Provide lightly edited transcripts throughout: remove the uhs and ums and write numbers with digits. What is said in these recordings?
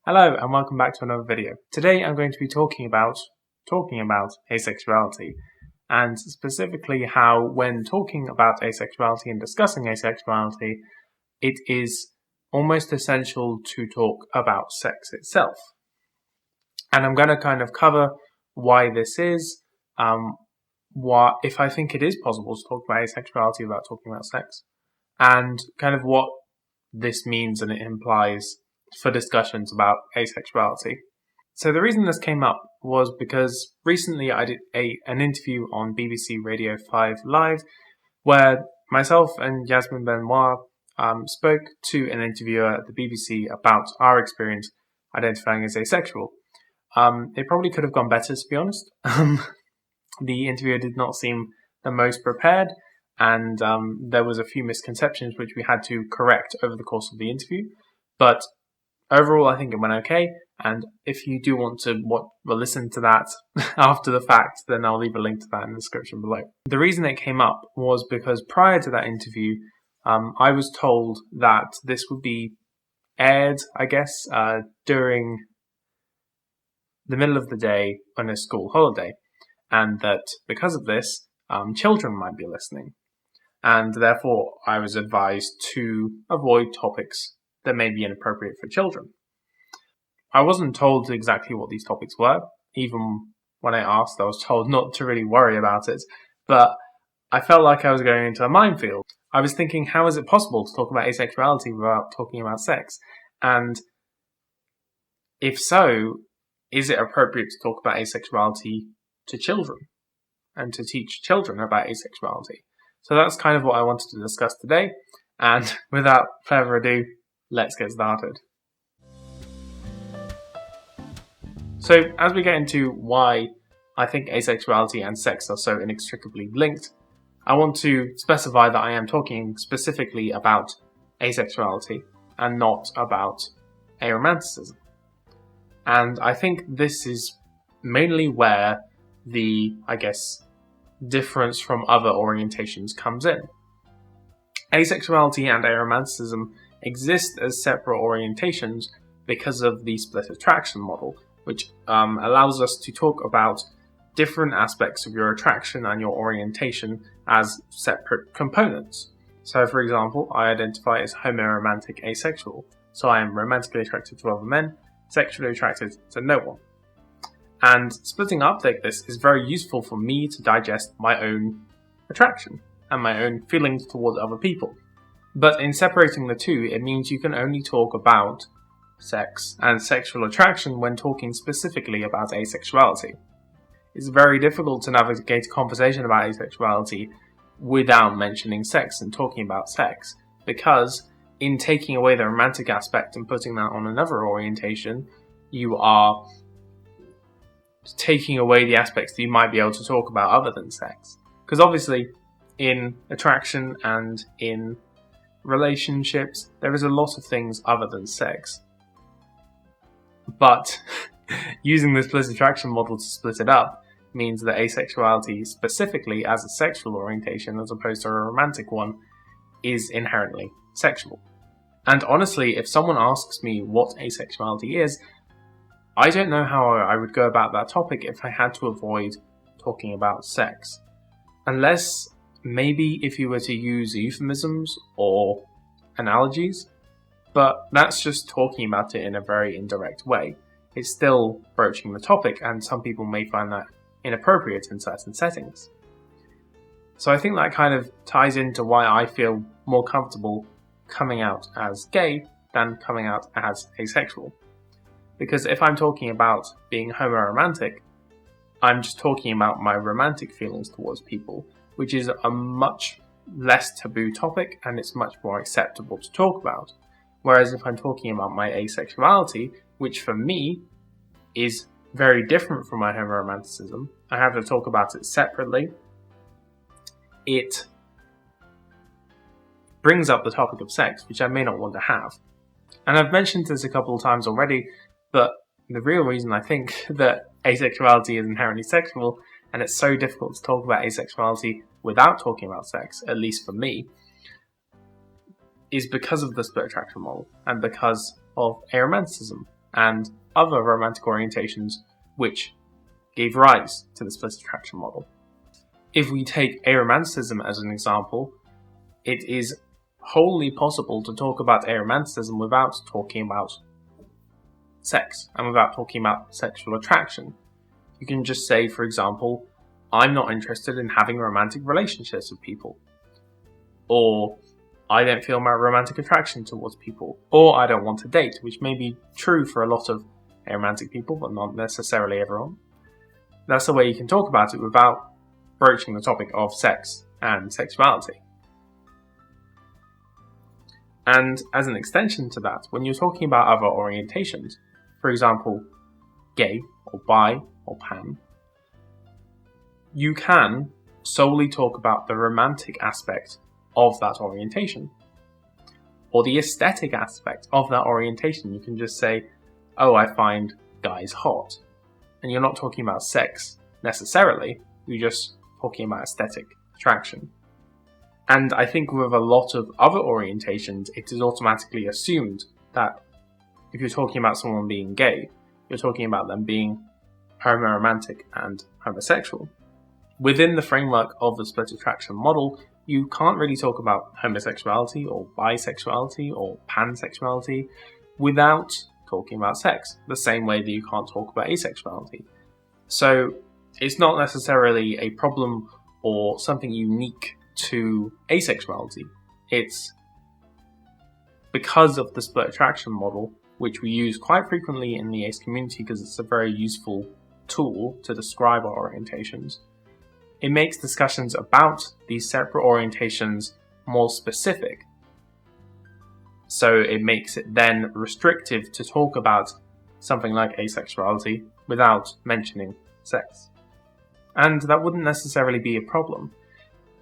Hello and welcome back to another video. Today I'm going to be talking about asexuality, and specifically how when talking about asexuality and discussing asexuality, it is almost essential to talk about sex itself. And I'm going to kind of cover why this is, if I think it is possible to talk about asexuality without talking about sex, and kind of what this means and it implies for discussions about asexuality. So the reason this came up was because recently I did an interview on BBC Radio 5 Live where myself and Yasmin Benoit spoke to an interviewer at the BBC about our experience identifying as asexual. It probably could have gone better, to be honest. The interviewer did not seem the most prepared, and there was a few misconceptions which we had to correct over the course of the interview. But overall, I think it went okay, and if you do want to listen to that after the fact, then I'll leave a link to that in the description below. The reason it came up was because prior to that interview, I was told that this would be aired, I guess, during the middle of the day on a school holiday, and that because of this, children might be listening, and therefore I was advised to avoid topics that may be inappropriate for children. I wasn't told exactly what these topics were. Even when I asked, I was told not to really worry about it, but I felt like I was going into a minefield. I was thinking, how is it possible to talk about asexuality without talking about sex? And if so, is it appropriate to talk about asexuality to children and to teach children about asexuality? So that's kind of what I wanted to discuss today, and without further ado, let's get started. So as we get into why I think asexuality and sex are so inextricably linked, I want to specify that I am talking specifically about asexuality and not about aromanticism. And I think this is mainly where the, difference from other orientations comes in. Asexuality and aromanticism exist as separate orientations because of the split attraction model, which allows us to talk about different aspects of your attraction and your orientation as separate components. So, for example, I identify as homoromantic asexual, so I am romantically attracted to other men, sexually attracted to no one. And splitting up like this is very useful for me to digest my own attraction and my own feelings towards other people. But in separating the two, it means you can only talk about sex and sexual attraction when talking specifically about asexuality. It's very difficult to navigate a conversation about asexuality without mentioning sex and talking about sex, because in taking away the romantic aspect and putting that on another orientation, you are taking away the aspects that you might be able to talk about other than sex. Because obviously, in attraction and in relationships, there is a lot of things other than sex. But using the split attraction model to split it up means that asexuality, specifically as a sexual orientation as opposed to a romantic one, is inherently sexual. And honestly, if someone asks me what asexuality is, I don't know how I would go about that topic if I had to avoid talking about sex. Unless maybe if you were to use euphemisms or analogies, but that's just talking about it in a very indirect way. It's still broaching the topic, and some people may find that inappropriate in certain settings. So I think that kind of ties into why I feel more comfortable coming out as gay than coming out as asexual. Because if I'm talking about being homoromantic, I'm just talking about my romantic feelings towards people, which is a much less taboo topic and it's much more acceptable to talk about. Whereas if I'm talking about my asexuality, which for me is very different from my homoromanticism, I have to talk about it separately. It brings up the topic of sex, which I may not want to have. And I've mentioned this a couple of times already, but the real reason I think that asexuality is inherently sexual, and it's so difficult to talk about asexuality without talking about sex, at least for me, is because of the split attraction model, and because of aromanticism, and other romantic orientations which gave rise to the split attraction model. If we take aromanticism as an example, it is wholly possible to talk about aromanticism without talking about sex and without talking about sexual attraction. You can just say, for example, I'm not interested in having romantic relationships with people, or I don't feel my romantic attraction towards people, or I don't want to date, which may be true for a lot of aromantic people, but not necessarily everyone. That's the way you can talk about it without broaching the topic of sex and sexuality. And as an extension to that, when you're talking about other orientations, for example, gay or bi or pan, you can solely talk about the romantic aspect of that orientation, or the aesthetic aspect of that orientation. You can just say, oh, I find guys hot. And you're not talking about sex necessarily, you're just talking about aesthetic attraction. And I think with a lot of other orientations, it is automatically assumed that if you're talking about someone being gay, you're talking about them being homoromantic and homosexual. Within the framework of the split attraction model, you can't really talk about homosexuality or bisexuality or pansexuality without talking about sex, the same way that you can't talk about asexuality. So it's not necessarily a problem or something unique to asexuality. It's because of the split attraction model, which we use quite frequently in the ace community because it's a very useful tool to describe our orientations. It makes discussions about these separate orientations more specific. So it makes it then restrictive to talk about something like asexuality without mentioning sex. And that wouldn't necessarily be a problem.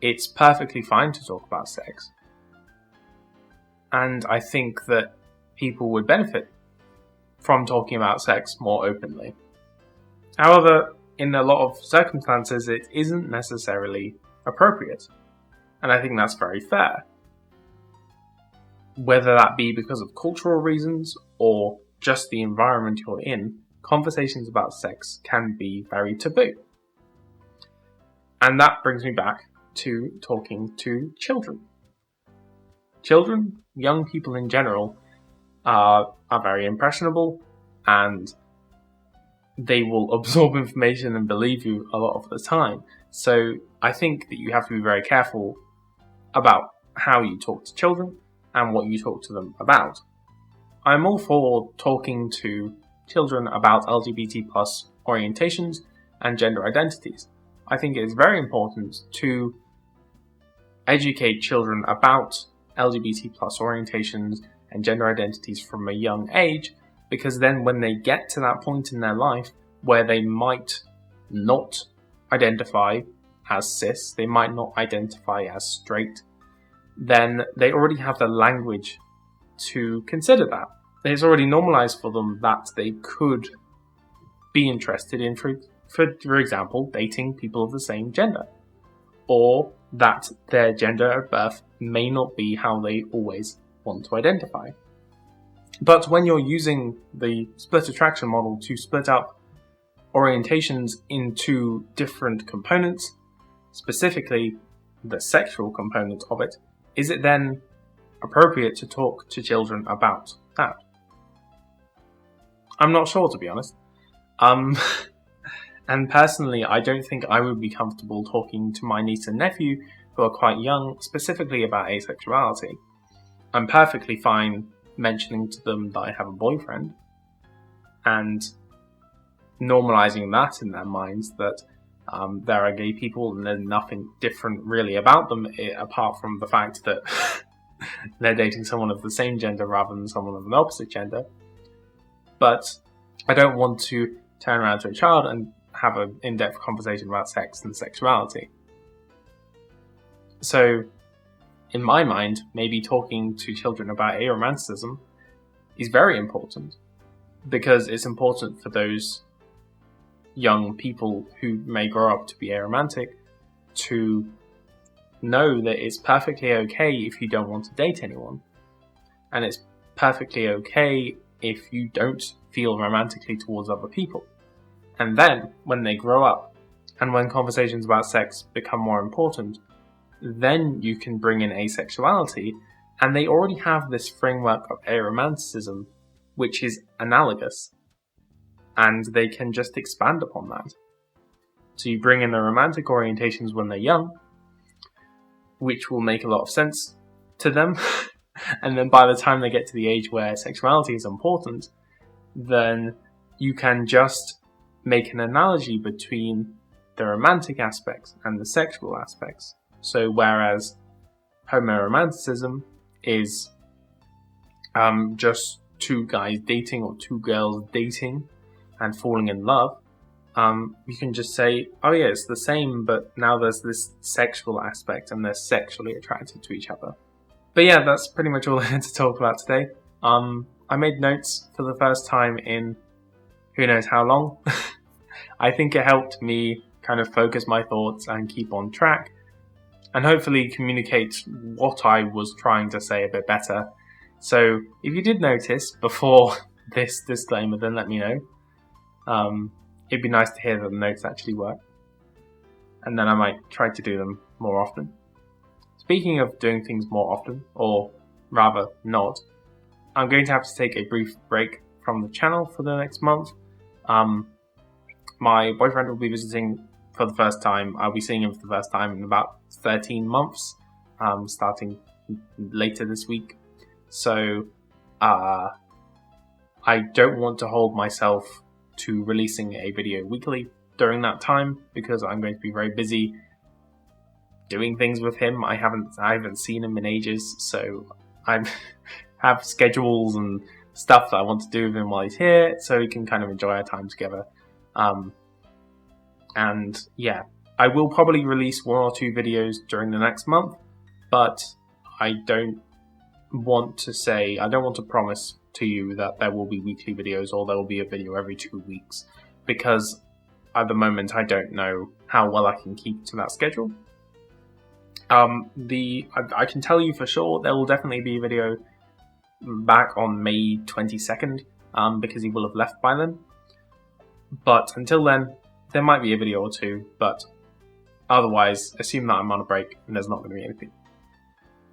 It's perfectly fine to talk about sex. And I think that people would benefit from talking about sex more openly. However, in a lot of circumstances, it isn't necessarily appropriate. And I think that's very fair. Whether that be because of cultural reasons or just the environment you're in, conversations about sex can be very taboo. And that brings me back to talking to children. Children, young people in general, are very impressionable, and they will absorb information and believe you a lot of the time. So I think that you have to be very careful about how you talk to children and what you talk to them about. I'm all for talking to children about LGBT+ orientations and gender identities. I think it is very important to educate children about LGBT+ orientations and gender identities from a young age, because then when they get to that point in their life where they might not identify as cis, they might not identify as straight, then they already have the language to consider that. It's already normalized for them that they could be interested in, for example, dating people of the same gender, or that their gender at birth may not be how they always want to identify. But when you're using the split attraction model to split up orientations into different components, specifically the sexual component of it, is it then appropriate to talk to children about that? I'm not sure, to be honest. And personally, I don't think I would be comfortable talking to my niece and nephew, who are quite young, specifically about asexuality. I'm perfectly fine mentioning to them that I have a boyfriend, and normalizing that in their minds, that there are gay people and there's nothing different really about them, apart from the fact that they're dating someone of the same gender rather than someone of an opposite gender. But I don't want to turn around to a child and have an in-depth conversation about sex and sexuality. So, in my mind, maybe talking to children about aromanticism is very important, because it's important for those young people who may grow up to be aromantic to know that it's perfectly okay if you don't want to date anyone. And it's perfectly okay if you don't feel romantically towards other people. And then, when they grow up, and when conversations about sex become more important, then you can bring in asexuality, and they already have this framework of aromanticism, which is analogous, and they can just expand upon that. So you bring in the romantic orientations when they're young, which will make a lot of sense to them, and then by the time they get to the age where sexuality is important, then you can just make an analogy between the romantic aspects and the sexual aspects. So whereas homoromanticism is just two guys dating or two girls dating and falling in love, you can just say, oh yeah, it's the same, but now there's this sexual aspect and they're sexually attracted to each other. But yeah, that's pretty much all I had to talk about today. I made notes for the first time in who knows how long. I think it helped me kind of focus my thoughts and keep on track, and hopefully communicate what I was trying to say a bit better. So if you did notice before this disclaimer, then let me know. It'd be nice to hear that the notes actually work, and then I might try to do them more often. Speaking of doing things more often, or rather not, I'm going to have to take a brief break from the channel for the next month. My boyfriend will be visiting for the first time. I'll be seeing him for the first time in about 13 months, starting later this week. So I don't want to hold myself to releasing a video weekly during that time, because I'm going to be very busy doing things with him. I haven't seen him in ages, so I have schedules and stuff that I want to do with him while he's here, so we can kind of enjoy our time together. And yeah, I will probably release 1 or 2 videos during the next month, but I don't want to promise to you that there will be weekly videos or there will be a video every 2 weeks, because at the moment I don't know how well I can keep to that schedule. I can tell you for sure there will definitely be a video back on May 22nd, because he will have left by then. But until then, there might be a video or 2, but otherwise, assume that I'm on a break and there's not going to be anything.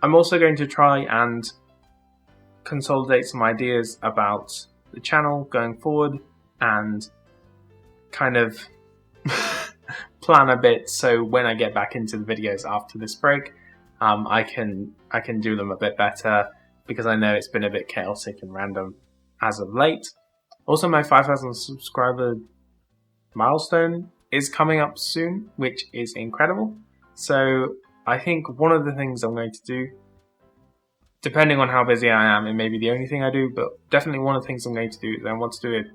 I'm also going to try and consolidate some ideas about the channel going forward and kind of plan a bit, so when I get back into the videos after this break, I can do them a bit better, because I know it's been a bit chaotic and random as of late. Also, my 5,000 subscriber milestone is coming up soon, which is incredible. So I think one of the things I'm going to do, depending on how busy I am, it may be the only thing I do, but definitely one of the things I'm going to do is I want to do it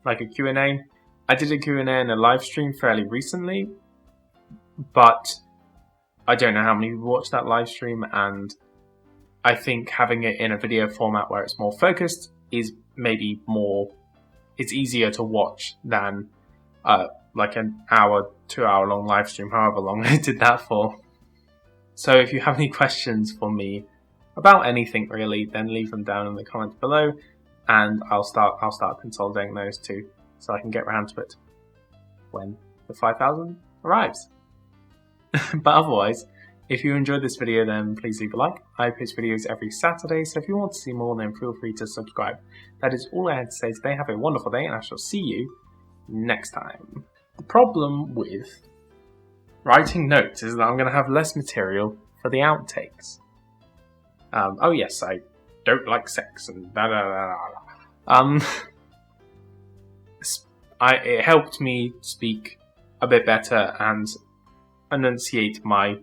like a Q&A. I did a Q&A in a live stream fairly recently, but I don't know how many people watched that live stream, and I think having it in a video format where it's more focused is maybe more, it's easier to watch than like an hour, 2 hour long live stream, however long I did that for. So if you have any questions for me about anything really, then leave them down in the comments below, and I'll start consolidating those too, so I can get around to it when the 5,000 arrives. But otherwise, if you enjoyed this video, then please leave a like. I post videos every Saturday, so if you want to see more, then feel free to subscribe. That is all I had to say today. Have a wonderful day, and I shall see you next time. The problem with writing notes is that I'm going to have less material for the outtakes. Oh yes, I don't like sex and blah blah blah blah. It helped me speak a bit better and enunciate my